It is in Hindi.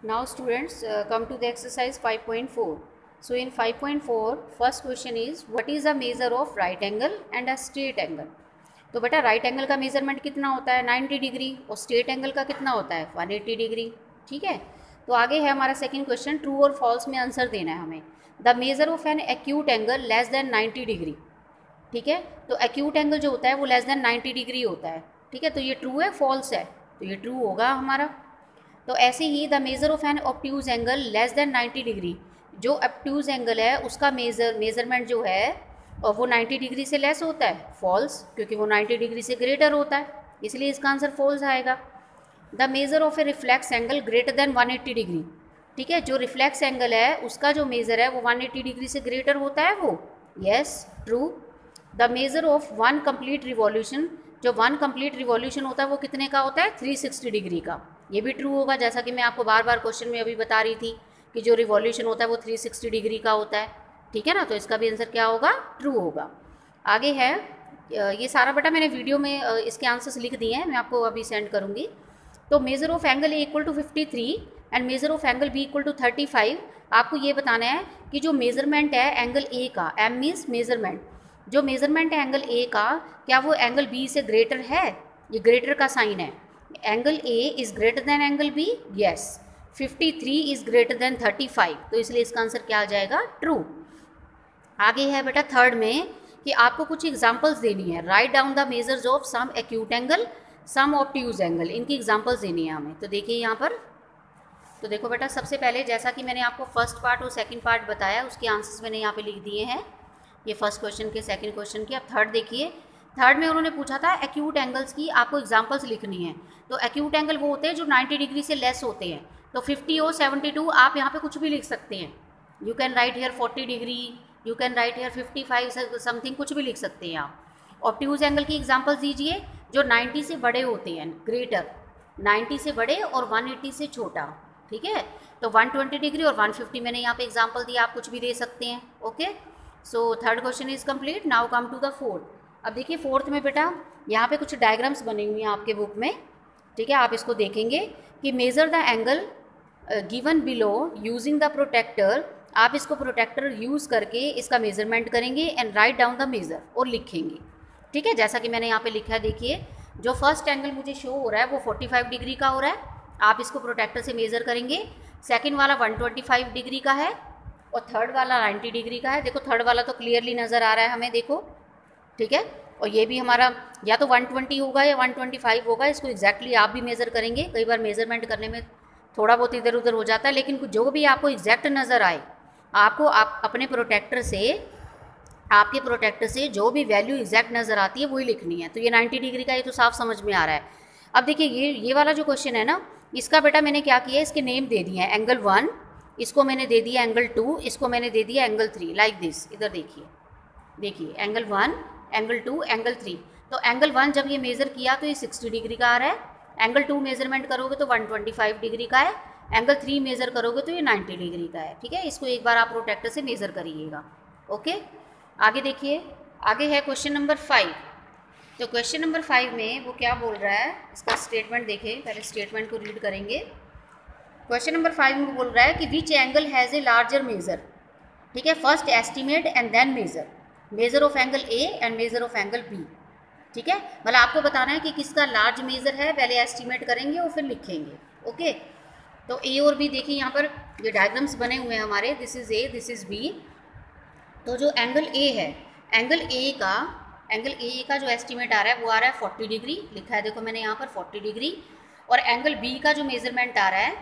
Now students, come to the exercise 5.4. So in 5.4 first question is what is the measure of right angle and a straight angle. तो बेटा राइट एंगल का मेजरमेंट कितना होता है 90 डिग्री और स्ट्रेट एंगल का कितना होता है 180 डिग्री. ठीक है. तो आगे है हमारा सेकंड क्वेश्चन, ट्रू और फॉल्स में आंसर देना है हमें. The measure of an acute angle less than 90 degree. ठीक है. तो एक्यूट एंगल जो होता है वो लेस देन 90 डिग्री होता है. ठीक है. तो ये ट्रू है फॉल्स है, तो ये ट्रू होगा हमारा. तो ऐसे ही the measure of an obtuse angle less than 90 degree, जो ऑब्ट्यूज एंगल है उसका मेजरमेंट जो है और वो 90 डिग्री से लेस होता है, फॉल्स, क्योंकि वो 90 डिग्री से ग्रेटर होता है, इसलिए इसका आंसर फॉल्स आएगा. The measure of A reflex angle greater than 180 degree. ठीक है. जो रिफ्लेक्स एंगल है उसका जो मेजर है वो 180 डिग्री से ग्रेटर होता है वो, yes, true. The measure of one complete revolution, जो वन कंप्लीट रिवॉल्यूशन होता है वो कितने का होता है 360 डिग्री का, ये भी ट्रू होगा. जैसा कि मैं आपको बार बार क्वेश्चन में अभी बता रही थी कि जो रिवॉल्यूशन होता है वो 360 डिग्री का होता है. ठीक है ना. तो इसका भी आंसर क्या होगा, ट्रू होगा. आगे है, ये सारा बेटा मैंने वीडियो में इसके आंसर्स लिख दिए हैं, मैं आपको अभी सेंड करूँगी. तो measure of angle A equal to 53 and measure of angle B equal to 35. आपको ये बताना है कि जो मेजरमेंट है एंगल ए का, एम मीन्स मेजरमेंट, जो मेजरमेंट है एंगल ए का, क्या वो एंगल बी से ग्रेटर है. ये ग्रेटर का साइन है. Angle A is greater than angle B, yes. 53 is greater than 35, तो इसलिए इसका आंसर क्या आ जाएगा, ट्रू. आगे है बेटा थर्ड में कि आपको कुछ एग्जांपल्स देनी है. Write down the measures of some acute angle, some obtuse angle, इनकी एग्जांपल्स देनी है हमें. तो देखिए यहाँ पर, तो देखो बेटा सबसे पहले जैसा कि मैंने आपको फर्स्ट पार्ट और सेकंड पार्ट बताया उसके आंसर्स मैंने यहाँ पे लिख दिए हैं, ये फर्स्ट क्वेश्चन के, सेकंड क्वेश्चन के. अब थर्ड देखिए, थर्ड में उन्होंने पूछा था एक्यूट एंगल्स की आपको एग्जांपल्स लिखनी है. तो एक्यूट एंगल वो होते हैं जो 90 डिग्री से लेस होते हैं. तो 50 और 72 आप यहाँ पे कुछ भी लिख सकते हैं. You can write here 40 degree, you can write here 55 something, कुछ भी लिख सकते हैं आप. ऑब्ट्यूज एंगल की एग्जांपल्स दीजिए जो 90 से बड़े होते हैं, ग्रेटर, 90 से बड़े और 180 से छोटा. ठीक है. तो 120 डिग्री और 150 मैंने यहाँ पे एग्जांपल दिया, आप कुछ भी दे सकते हैं. Okay. So third question is complete. Now come to the fourth. अब देखिए फोर्थ में बेटा यहाँ पे कुछ डायग्राम्स बने हुए हैं आपके बुक में. ठीक है. आप इसको देखेंगे कि measure the angle given below using the protractor. आप इसको प्रोटेक्टर यूज़ करके इसका मेजरमेंट करेंगे and write down the measure, और लिखेंगे. ठीक है. जैसा कि मैंने यहाँ पे लिखा है, देखिए जो फर्स्ट एंगल मुझे शो हो रहा है वो 45 डिग्री का हो रहा है. आप इसको प्रोटेक्टर से मेज़र करेंगे. सेकेंड वाला 125 डिग्री का है और थर्ड वाला 90 डिग्री का है. देखो थर्ड वाला तो क्लियरली नज़र आ रहा है हमें, देखो. ठीक है. और ये भी हमारा या तो 120 होगा या 125 होगा, इसको एग्जैक्टली आप भी मेज़र करेंगे. कई बार मेज़रमेंट करने में थोड़ा बहुत इधर उधर हो जाता है, लेकिन जो भी आपको एग्जैक्ट नज़र आए, आपको आप अपने प्रोटेक्टर से, आपके प्रोटेक्टर से जो भी वैल्यू एग्जैक्ट नज़र आती है वही लिखनी है. तो ये 90 डिग्री का, ये तो साफ समझ में आ रहा है. अब देखिए ये वाला जो क्वेश्चन है ना, इसका बेटा मैंने क्या किया, इसके नेम दे दिए हैं. एंगल 1 इसको मैंने दे दिया, एंगल 2 इसको मैंने दे दिया, एंगल 3, लाइक दिस. इधर देखिए, देखिए एंगल 1, एंगल 2, एंगल 3. तो एंगल 1 जब ये मेज़र किया तो ये 60 डिग्री का आ रहा है. एंगल 2 मेजरमेंट करोगे तो 125 डिग्री का है. एंगल 3 मेज़र करोगे तो ये 90 डिग्री का है. ठीक है. इसको एक बार आप प्रोटेक्टर से मेज़र करिएगा. ओके. आगे देखिए, आगे है क्वेश्चन नंबर 5. तो क्वेश्चन नंबर 5 में वो क्या बोल रहा है, इसका स्टेटमेंट देखें. पहले स्टेटमेंट को रीड करेंगे. क्वेश्चन नंबर 5 में बोल रहा है कि which angle has a larger measure. ठीक है. First estimate and then measure. Measure of angle A and measure of angle B. ठीक है. मतलब आपको बताना है कि किसका लार्ज मेज़र है, पहले एस्टिमेट करेंगे और फिर लिखेंगे. ओके. तो ए और बी देखिए, यहाँ पर ये डायग्राम्स बने हुए हैं हमारे. This is A, this is B. तो जो एंगल ए है, एंगल ए का जो एस्टिमेट आ रहा है वो आ रहा है 40 डिग्री. लिखा है देखो मैंने यहाँ पर 40 डिग्री. और एंगल बी का जो मेजरमेंट आ रहा है